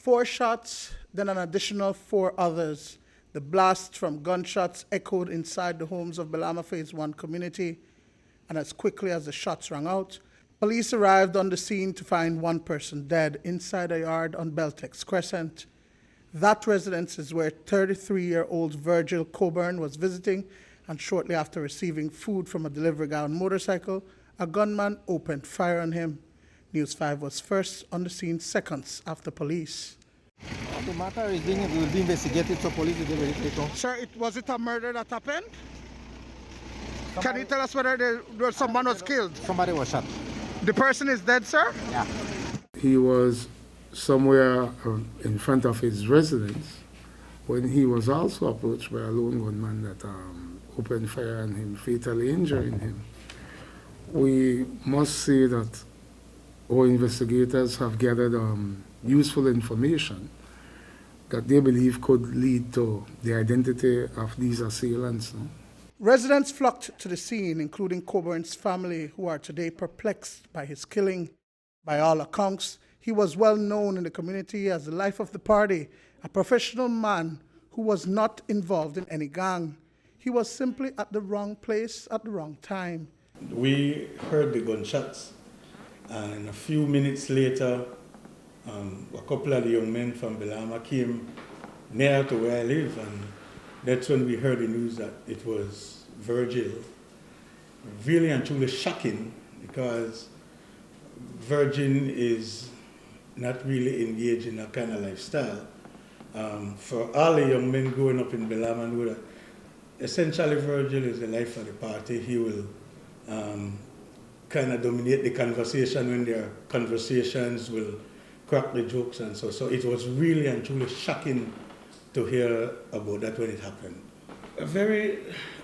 4 shots, then an additional 4 others. The blasts from gunshots echoed inside the homes of Belama Phase One community, and as quickly as the shots rang out, police arrived on the scene to find 1 person dead inside a yard on Beltex Crescent. That residence is where 33-year-old Virgil Coburn was visiting, and shortly after receiving food from a delivery guy on motorcycle, a gunman opened fire on him. News 5 was first on the scene seconds after police. The matter is will be investigated, so police will be ready to. Sir, was it a murder that happened? Can you tell us whether someone was killed? Somebody was shot. The person is dead, sir? Yeah. He was somewhere in front of his residence when he was also approached by a lone gunman that opened fire on him, fatally injuring him. We must say that our investigators have gathered useful information that they believe could lead to the identity of these assailants. No? Residents flocked to the scene, including Coburn's family, who are today perplexed by his killing. By all accounts, he was well known in the community as the life of the party, a professional man who was not involved in any gang. He was simply at the wrong place at the wrong time. We heard the gunshots, and a few minutes later, a couple of the young men from Belama came near to where I live, and that's when we heard the news that it was Virgil. Really and truly shocking, because Virgin is not really engaged in that kind of lifestyle. For all the young men growing up in Belama know that essentially Virgil is the life of the party. He will kind of dominate the conversation when there are conversations, will crack the jokes and so. So it was really and truly shocking to hear about that when it happened. A very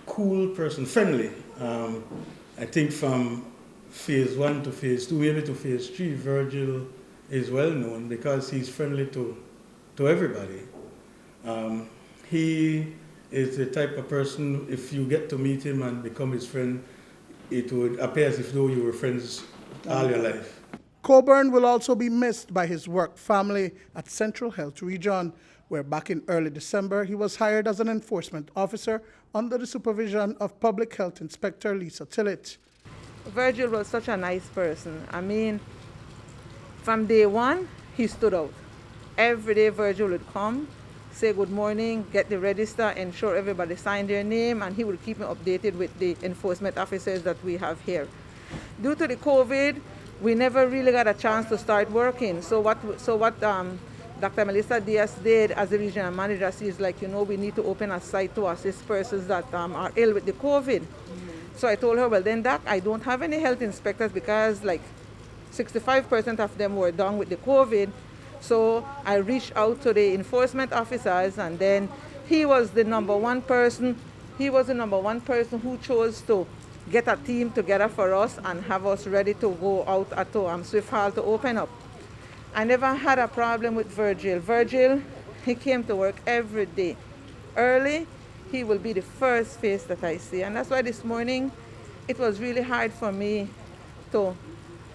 cool person, friendly. I think from phase 1 to phase 2, maybe to phase 3, Virgil is well known because he's friendly to everybody. He is the type of person, if you get to meet him and become his friend, it would appear as if though you were friends all your life. Coburn will also be missed by his work family at Central Health Region, where back in early December, he was hired as an enforcement officer under the supervision of Public Health Inspector Lisa Tillett. Virgil was such a nice person. I mean, from day one, he stood out. Every day Virgil would come, say good morning, get the register, ensure everybody signed their name, and he would keep me updated with the enforcement officers that we have here. Due to the COVID, we never really got a chance to start working. So what Dr. Melissa Diaz did as the regional manager, she's like, we need to open a site to assist persons that are ill with the COVID. So I told her, well then Doc, I don't have any health inspectors because like 65% of them were done with the COVID. So I reached out to the enforcement officers, and then he was the number one person. He was the number one person who chose to get a team together for us and have us ready to go out at Swift Hall to open up. I never had a problem with Virgil. Virgil, he came to work every day. Early, he will be the first face that I see. And that's why this morning, it was really hard for me to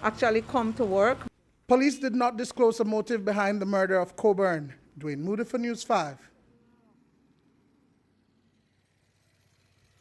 actually come to work. Police did not disclose a motive behind the murder of Coburn. Duane, Moody for News 5.